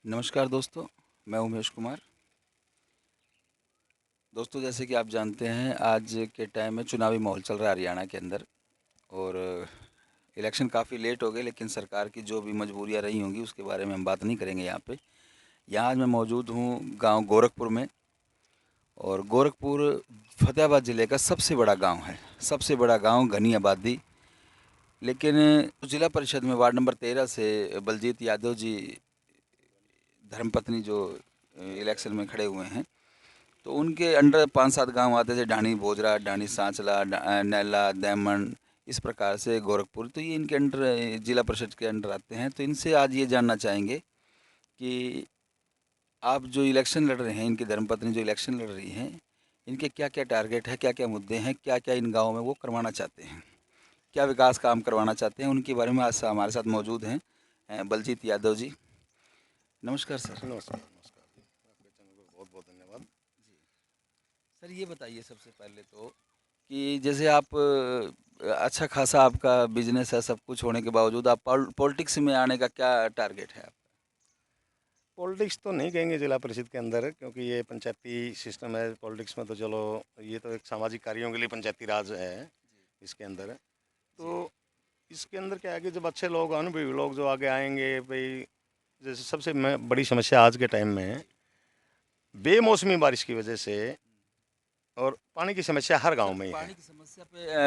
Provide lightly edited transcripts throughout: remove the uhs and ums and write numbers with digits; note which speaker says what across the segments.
Speaker 1: नमस्कार दोस्तों, मैं उमेश कुमार। दोस्तों, जैसे कि आप जानते हैं, आज के टाइम में चुनावी माहौल चल रहा है हरियाणा के अंदर। और इलेक्शन काफ़ी लेट हो गए, लेकिन सरकार की जो भी मजबूरियां रही होंगी उसके बारे में हम बात नहीं करेंगे यहाँ पे। यहाँ आज मैं मौजूद हूँ गांव गोरखपुर में। और गोरखपुर फतेहाबाद ज़िले का सबसे बड़ा गांव है, सबसे बड़ा गांव, घनी आबादी। लेकिन जिला परिषद में वार्ड नंबर 13 से बलजीत यादव जी, धर्मपत्नी, जो इलेक्शन में खड़े हुए हैं, तो उनके अंडर 5-7 गांव आते थे। ढाणी बोजरा, ढाणी सांचला, नैला, दैमन, इस प्रकार से गोरखपुर। तो ये इनके अंडर, जिला परिषद के अंडर आते हैं। तो इनसे आज ये जानना चाहेंगे कि आप जो इलेक्शन लड़ रहे हैं, इनकी धर्मपत्नी जो इलेक्शन लड़ रही हैं, इनके क्या क्या टारगेट है, क्या क्या मुद्दे हैं, क्या क्या इन गाँव में वो करवाना चाहते हैं, क्या विकास काम करवाना चाहते हैं, उनके बारे में आज हमारे साथ मौजूद हैं बलजीत यादव जी। नमस्कार सर।
Speaker 2: नमस्कार, नमस्कार जी। आपके चैनल को बहुत बहुत धन्यवाद।
Speaker 1: सर, ये बताइए सबसे पहले तो कि जैसे आप अच्छा खासा आपका बिजनेस है, सब कुछ होने के बावजूद आप पॉलिटिक्स में आने का क्या टारगेट है आप?
Speaker 2: पॉलिटिक्स तो नहीं कहेंगे जिला परिषद के अंदर, क्योंकि ये पंचायती सिस्टम है। पॉलिटिक्स में तो चलो, ये तो एक सामाजिक कार्यों के लिए पंचायती राज है इसके अंदर।
Speaker 1: जी।
Speaker 2: तो इसके अंदर क्या है कि जब अच्छे लोग, अनुभवी लोग जो आगे आएंगे भाई, जैसे सबसे बड़ी समस्या आज के टाइम में बेमौसमी बारिश की वजह से, और पानी की समस्या हर गांव
Speaker 1: सर,
Speaker 2: में ही है।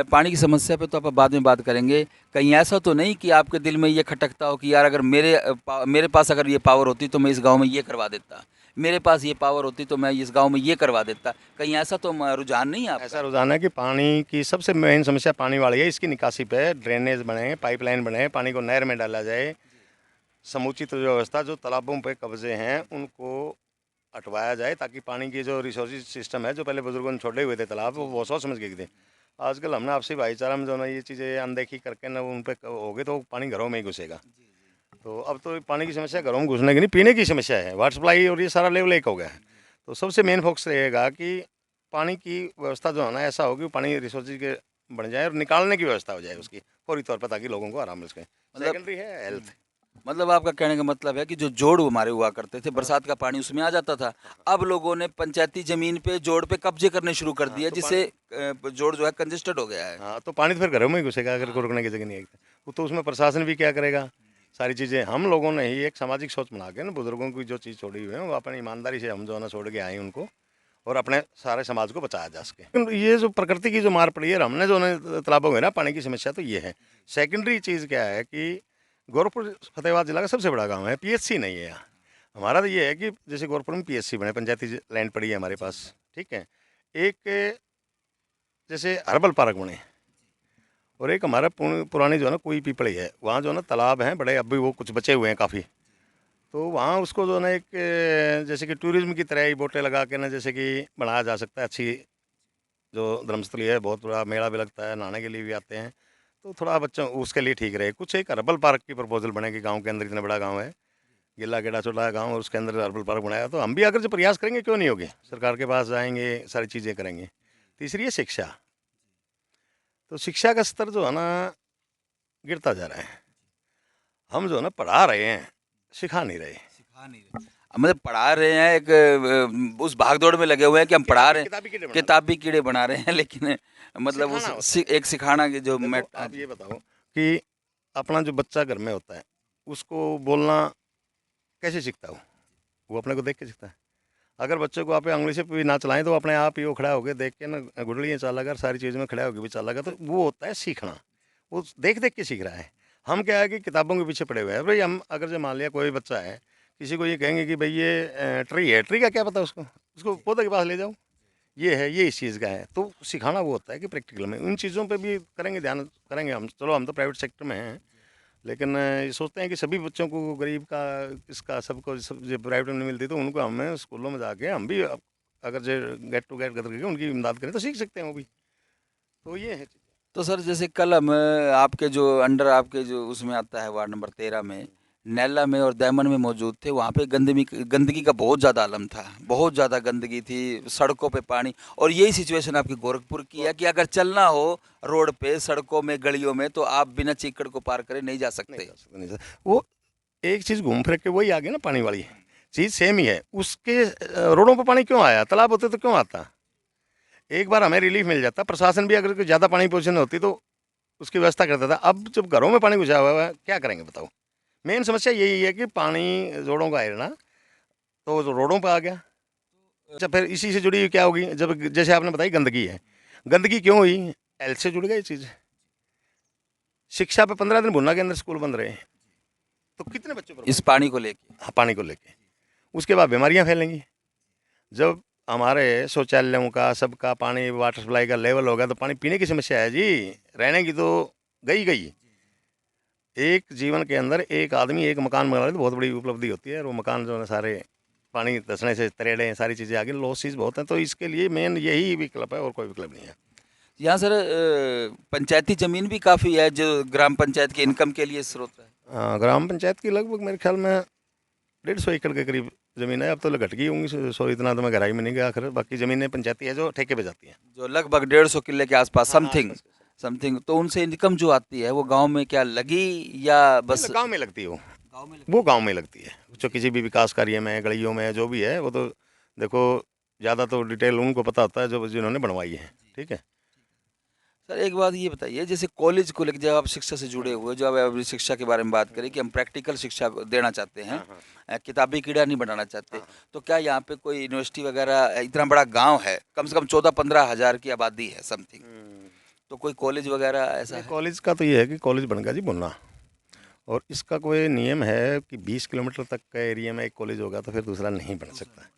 Speaker 1: पानी की समस्या पे तो आप बाद में बात करेंगे। कहीं ऐसा तो नहीं कि आपके दिल में ये खटकता हो कि यार, अगर मेरे पास अगर ये पावर होती तो मैं इस गांव में ये करवा देता, मेरे पास ये पावर होती तो मैं इस गांव में ये करवा देता? कहीं ऐसा तो रुझान नहीं है
Speaker 2: ऐसा
Speaker 1: आपका?
Speaker 2: रुझान है कि पानी की सबसे मेन समस्या पानी वाली है। इसकी निकासी पे ड्रेनेज बने, पाइपलाइन बने, पानी को नहर में डाला जाए। समुचित व्यवस्था, जो तालाबों पे कब्जे हैं उनको हटवाया जाए, ताकि पानी की जो रिसोर्स सिस्टम है, जो पहले बुजुर्गों ने छोड़े हुए थे तालाब, वो सोच समझ के थे। आजकल हमने आपसी भाईचारा में जो ना ये चीज़ें अनदेखी करके ना उन पे हो गए, तो पानी घरों में ही घुसेगा। तो अब तो पानी की समस्या घरों में घुसने की नहीं, पीने की समस्या है। वाटर सप्लाई और ये सारा लेवल एक हो गया है। तो सबसे मेन फोकस रहेगा कि पानी की व्यवस्था जो है ना, ऐसा हो कि पानी रिसोर्स के बन जाए और निकालने की व्यवस्था हो जाए उसकी फौरी तौर पर, ताकि लोगों को आराम मिल सके।
Speaker 1: मतलब
Speaker 2: सेकेंडरी है हेल्थ।
Speaker 1: मतलब आपका कहने का मतलब है कि जो जोड़ हमारे हुआ करते थे,
Speaker 2: हाँ,
Speaker 1: बरसात का पानी उसमें आ जाता था।
Speaker 2: हाँ,
Speaker 1: अब लोगों ने पंचायती जमीन पे जोड़ पे कब्जे करने शुरू कर
Speaker 2: हाँ,
Speaker 1: दिए,
Speaker 2: तो
Speaker 1: जिससे
Speaker 2: पानी,
Speaker 1: जोड़ जो है कंजेस्टेड हो गया है।
Speaker 2: हाँ, तो पानी तो फिर घरों में ही घुसेगा अगर
Speaker 1: हाँ।
Speaker 2: को रुकने की जगह नहीं है। वो तो उसमें प्रशासन भी क्या करेगा? सारी चीज़ें हम लोगों ने ही एक सामाजिक सोच बना के ना, बुजुर्गों की जो चीज़ छोड़ी हुई है वो अपनी ईमानदारी से हम जो है ना छोड़ के आए उनको, और अपने सारे समाज को बचाया जा सके। लेकिन ये जो प्रकृति की जो मार पड़ी है और हमने जो है तालाबों में ना पानी की समस्या, तो ये है। सेकेंडरी चीज़ क्या है कि गोरखपुर फतेहाबाद जिला का सबसे बड़ा गाँव है, पीएचसी नहीं है यहाँ। हमारा तो ये है कि जैसे गोरखपुर में पीएचसी बने, पंचायती लैंड पड़ी है हमारे
Speaker 1: जी।
Speaker 2: पास, ठीक है। एक जैसे हर्बल पार्क बने, और एक हमारा पुरानी जो है ना कोई पीपड़ी है, वहाँ जो है ना तालाब हैं बड़े, अब भी वो कुछ बचे हुए हैं काफ़ी। तो वहाँ उसको जो है ना एक जैसे कि टूरिज्म की तरह ही बोटें लगा के ना, जैसे कि बनाया जा सकता है। अच्छी जो धर्मस्थली है, बहुत बड़ा मेला भी लगता है, नहाने के लिए भी आते हैं। तो थोड़ा बच्चों उसके लिए ठीक रहे। कुछ एक हर्बल पार्क की प्रपोजल बनेगी गाँव के अंदर, इतना बड़ा गाँव है, गिल्ला गेड़ा छोटा गाँव, और उसके अंदर हर्बल पार्क बनाया। तो हम भी अगर जो प्रयास करेंगे क्यों नहीं होगी, सरकार के पास जाएंगे, सारी चीज़ें करेंगे। तीसरी है शिक्षा। तो शिक्षा का स्तर जो है ना गिरता जा रहा है। हम जो है ना पढ़ा रहे हैं, सिखा नहीं रहे।
Speaker 1: सिखा नहीं रहे। मतलब पढ़ा रहे हैं, एक उस भागदौड़ में लगे हुए हैं कि हम पढ़ा रहे हैं,
Speaker 2: किताबी कीड़े बना रहे
Speaker 1: किताबी कीड़े बना रहे हैं, लेकिन
Speaker 2: हैं।
Speaker 1: मतलब
Speaker 2: सिखाना होता है।
Speaker 1: एक सिखाना की जो
Speaker 2: देखो,
Speaker 1: हाँ
Speaker 2: आप
Speaker 1: जी।
Speaker 2: ये बताओ कि अपना जो बच्चा घर में होता है, उसको बोलना कैसे सीखता है? वो अपने को देख के सीखता है। अगर बच्चे को आप उंगली से भी ना चलाएं, तो अपने आप ही वो खड़ा होकर देख के ना गुडलियाँ चालेगा, सारी चीज़ में खड़ा होकर भी चालेगा। तो वो होता है सीखना। वो देख देख के सीख रहा है। हम क्या है कि किताबों के पीछे पड़े हुए हैं। भाई हम अगर जो मान लिया कोई बच्चा है, किसी को ये कहेंगे कि भाई ये ट्री है, ट्री का क्या पता उसको, उसको पौधे के पास ले जाओ, ये है, ये इस चीज़ का है। तो सिखाना वो होता है कि प्रैक्टिकल में उन चीज़ों पे भी करेंगे, ध्यान करेंगे हम। चलो, हम तो प्राइवेट सेक्टर में हैं, लेकिन ये सोचते हैं कि सभी बच्चों को, गरीब का, इसका, सबको सब जो प्राइवेट में नहीं मिलती, तो उनको हमें स्कूलों में जाके हम भी अगर जो गेट टू गेट करके उनकी इमदाद करें, तो सीख सकते हैं वो भी। तो ये है चीज़।
Speaker 1: तो सर, जैसे कल हम आपके जो अंडर, आपके जो उसमें आता है वार्ड नंबर 13 में, नैला में और दैमन में मौजूद थे। वहाँ पे गंदगी गंदगी का बहुत ज़्यादा आलम था, बहुत ज़्यादा गंदगी थी, सड़कों पे पानी। और यही सिचुएशन आपकी गोरखपुर की है कि अगर चलना हो रोड पे, सड़कों में, गलियों में, तो आप बिना चीकड़ को पार करे नहीं जा
Speaker 2: नहीं
Speaker 1: सकते।
Speaker 2: जा सकते, नहीं जा सकते। वो एक चीज़ घूम फिर के वही आ गई ना, पानी वाली। चीज़ सेम ही है। उसके रोडों पर पानी क्यों आया? तालाब होते तो क्यों आता? एक बार हमें रिलीफ मिल जाता, प्रशासन भी अगर कोई ज़्यादा पानी की पोजीशन होती तो उसकी व्यवस्था करता था। अब जब घरों में पानी घुसा हुआ है, क्या करेंगे बताओ? मेन समस्या यही है कि पानी जोड़ों का है ना, तो जो रोडों पे आ गया। अच्छा, फिर इसी से जुड़ी हुई क्या होगी? जब जैसे आपने बताई गंदगी है, गंदगी क्यों हुई? हेल्थ से जुड़ गई ये चीज़। शिक्षा पे 15 दिन भुन्ना के अंदर स्कूल बंद रहे, तो कितने बच्चों पर
Speaker 1: इस
Speaker 2: भारी
Speaker 1: पानी को लेके?
Speaker 2: हाँ, पानी को लेके। उसके बाद बीमारियां फैलेंगी। जब हमारे शौचालयों का सबका पानी वाटर सप्लाई का लेवल होगा तो पानी पीने की समस्या है जी, रहने की तो गई गई। एक जीवन के अंदर एक आदमी एक मकान बना ले तो बहुत बड़ी उपलब्धि होती है, और वो मकान जो है सारे पानी धंसने से तरेड़े सारी चीज़ें आ गई, लॉसेस बहुत हैं। तो इसके लिए मेन यही विकल्प है, और कोई विकल्प नहीं है।
Speaker 1: यहाँ सर पंचायती जमीन भी काफ़ी है जो ग्राम पंचायत के इनकम के लिए स्रोत है।
Speaker 2: ग्राम पंचायत की लगभग मेरे ख्याल में 150 एकड़ के करीब ज़मीन है। अब तो घट गई होंगी, सो इतना तो मैं गहराई में नहीं गया। आखिर बाकी ज़मीनें पंचायती है जो ठेके पे जाती हैं।
Speaker 1: जो लगभग 150 किले के आसपास
Speaker 2: हाँ हाँ,
Speaker 1: समथिंग
Speaker 2: आसपास के।
Speaker 1: समथिंग, तो उनसे इनकम जो आती है वो गांव में क्या लगी या
Speaker 2: नहीं,
Speaker 1: बस?
Speaker 2: गाँव में लगती है वो।
Speaker 1: गांव में
Speaker 2: वो
Speaker 1: लगती
Speaker 2: गांव में लगती है, जो किसी भी विकास कार्य में, गलियों में जो भी है, वो तो देखो, ज़्यादा तो डिटेल उनको पता होता है जो जिन्होंने बनवाई है। ठीक है।
Speaker 1: सर एक बात ये बताइए, जैसे कॉलेज को लेकर जब आप शिक्षा से जुड़े हुए, जो आप अभी शिक्षा के बारे में बात करें कि हम प्रैक्टिकल शिक्षा देना चाहते हैं,
Speaker 2: हाँ हाँ
Speaker 1: किताबी कीड़ा नहीं बनाना चाहते,
Speaker 2: हाँ।
Speaker 1: तो क्या यहाँ पे कोई यूनिवर्सिटी वगैरह, इतना बड़ा गांव है, कम से कम 14-15 हज़ार की आबादी है समथिंग, तो कोई कॉलेज वगैरह ऐसा
Speaker 2: नहीं,
Speaker 1: है?
Speaker 2: कॉलेज का तो ये है कि कॉलेज बनेगा जी मुन्ना, और इसका कोई नियम है कि 20 किलोमीटर तक का एरिया में एक कॉलेज होगा तो फिर दूसरा नहीं बन सकता।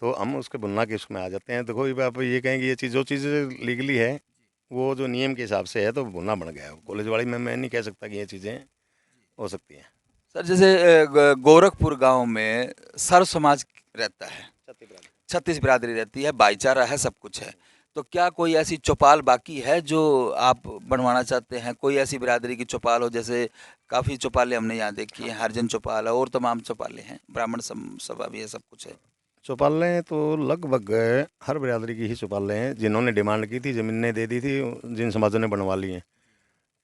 Speaker 2: तो हम उसके बुन्ना के उसमें आ जाते हैं। देखो, ये आप ये कहेंगे ये चीज़ जो चीज़ लीगली है, वो जो नियम के हिसाब से है, तो बुन्ना बन गया। कॉलेज वाली में मैं नहीं कह सकता कि ये चीज़ें हो सकती हैं।
Speaker 1: सर जैसे गोरखपुर गांव में सर्व समाज रहता है,
Speaker 2: छत्तीसगढ़।
Speaker 1: 36 बिरादरी रहती है, भाईचारा है, सब कुछ है, तो क्या कोई ऐसी चौपाल बाकी है जो आप बनवाना चाहते हैं? कोई ऐसी बिरादरी की चौपाल हो, जैसे काफ़ी चौपालें हमने यहाँ देखी हैं, हरिजन चौपाल है और तमाम चौपालें हैं, ब्राह्मण सभा भी है, सब कुछ है।
Speaker 2: चौपालें तो लगभग हर बिरादरी की ही चौपालें हैं। जिन्होंने डिमांड की थी, ज़मीनें दे दी थी, जिन समाजों ने बनवा ली हैं।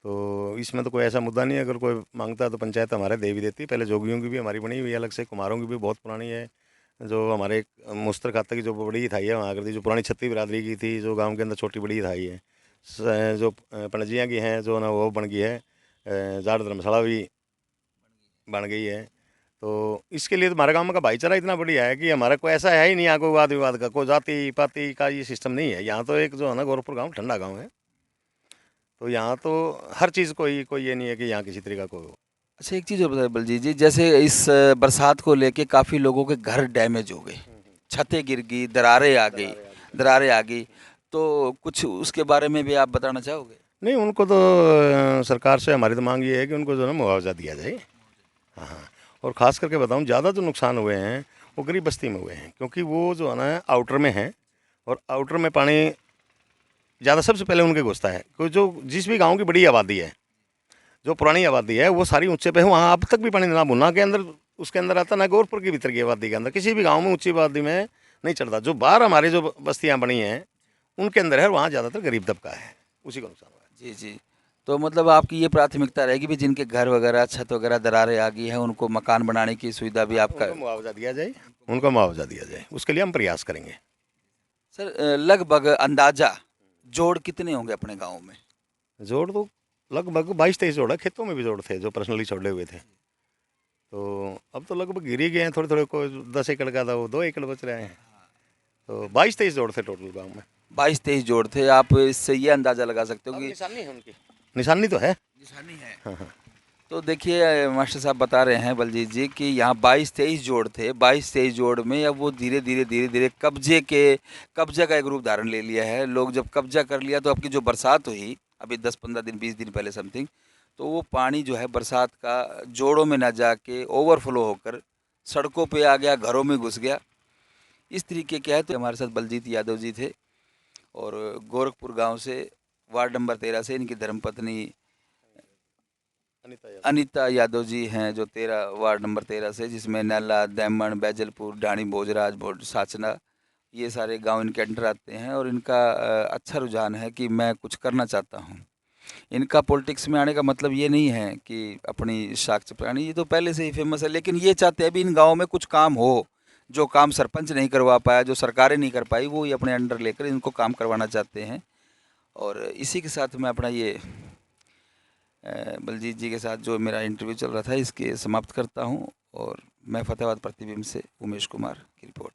Speaker 2: तो इसमें तो कोई ऐसा मुद्दा नहीं है। अगर कोई मांगता है तो पंचायत हमारे दे भी देती है। पहले जोगियों की भी हमारी बनी हुई है अलग से, कुमारों की भी बहुत पुरानी है। जो हमारे मुस्तर खाता की जो बड़ी थाई है वहाँ कर दी, जो पुरानी छत्ती बिरादरी की थी, जो गांव के अंदर छोटी बड़ी थाई है। जो पणजियाँ की हैं जो ना, वो बन गई है। जाट धर्मशाला भी बन गई है। तो इसके लिए तो हमारे गांव में का भाईचारा इतना बढ़िया है कि हमारा कोई ऐसा है ही नहीं, यहाँ कोई वाद विवाद का, कोई जाति पाति का ये सिस्टम नहीं है। यहाँ तो एक जो है ना, गोरखपुर गांव ठंडा गांव है। तो यहाँ तो हर चीज़ कोई ये नहीं है कि यहाँ किसी तरीका को हो।
Speaker 1: अच्छा एक चीज़ और बताइए बलजीत जी, जैसे इस बरसात को लेके काफ़ी लोगों के घर डैमेज हो गए, छतें गिर गई, दरारें आ गई,
Speaker 2: दरारें आ गई।
Speaker 1: दरारें आ गई, तो कुछ उसके बारे में भी आप बताना चाहोगे?
Speaker 2: नहीं, उनको तो सरकार से हमारी तो मांग ये है कि उनको जो है ना मुआवजा दिया जाए। हाँ हाँ। और ख़ास करके बताऊँ, ज़्यादा जो नुकसान हुए हैं वो गरीब बस्ती में हुए हैं, क्योंकि वो जो है ना आउटर में है, और आउटर में पानी ज़्यादा सबसे पहले उनके घुसता है। क्योंकि जो जिस भी गाँव की बड़ी आबादी है, जो पुरानी आबादी है, वो सारी ऊंचे पे है। वहाँ अब तक भी पानी ना भुना के अंदर उसके अंदर आता, ना गोरखपुर की भीतर की आबादी के अंदर किसी भी गांव में ऊंची आबादी में नहीं चढ़ता। जो बाहर हमारी जो बस्तियाँ बनी हैं उनके अंदर है, वहाँ ज़्यादातर गरीब तबका है, उसी को नुकसान हुआ
Speaker 1: जी जी। तो मतलब आपकी ये प्राथमिकता रहेगी भी जिनके घर वगैरह, छत वगैरह दरारें आ गई हैं, उनको मकान बनाने की सुविधा भी
Speaker 2: है।
Speaker 1: आपका?
Speaker 2: उनको मुआवजा दिया जाए, उनको मुआवजा दिया जाए, उसके लिए हम प्रयास करेंगे।
Speaker 1: सर लगभग अंदाजा जोड़ कितने होंगे अपने गांव में?
Speaker 2: जोड़ तो लगभग 22-23 जोड़ है। खेतों में भी जोड़ थे जो पर्सनली छोड़े हुए थे। तो अब तो लगभग गिर ही गए हैं। थोड़े थोड़े को 10 एकड़ का था, वो 2 एकड़ बच रहे हैं। तो 22-23 जोड़ थे टोटल गाँव में।
Speaker 1: 22-23 जोड़ थे। आप इससे ये अंदाजा लगा सकते हो
Speaker 2: अब
Speaker 1: कि
Speaker 2: निशानी है उनकी, निशानी तो है।
Speaker 1: निशानी है।
Speaker 2: हाँ हाँ।
Speaker 1: तो देखिए मास्टर साहब बता रहे हैं बलजीत जी कि यहाँ 22-23 जोड़ थे, 22-23 जोड़ में अब वो धीरे धीरे कब्जे का एक रूप धारण ले लिया है। लोग जब कब्जा कर लिया तो आपकी जो बरसात हुई अभी 10-15 दिन 20 दिन पहले समथिंग, तो वो पानी जो है बरसात का जोड़ों में ना जाके ओवरफ्लो होकर सड़कों पे आ गया, घरों में घुस गया, इस तरीके के है। तो हमारे साथ बलजीत यादव जी थे और गोरखपुर गांव से, वार्ड नंबर 13 से इनकी धर्मपत्नी
Speaker 2: अनिता यादव।
Speaker 1: अनीता यादव जी हैं, जो 13 वार्ड नंबर 13 से, जिसमें नैला, दैमन, बैजलपुर, ढाणी, भोजराज, साचना, ये सारे गांव इनके अंडर आते हैं। और इनका अच्छा रुझान है कि मैं कुछ करना चाहता हूं। इनका पॉलिटिक्स में आने का मतलब ये नहीं है कि अपनी साख चपरानी, ये तो पहले से ही फेमस है, लेकिन ये चाहते हैं अभी इन गाँव में कुछ काम हो, जो काम सरपंच नहीं करवा पाया, जो सरकारें नहीं कर पाई, वो ये अपने अंडर लेकर इनको काम करवाना चाहते हैं। और इसी के साथ मैं अपना ये बलजीत जी के साथ जो मेरा इंटरव्यू चल रहा था इसके समाप्त करता हूँ। और मैं फतेहाबाद प्रतिबिंब से उमेश कुमार की रिपोर्ट।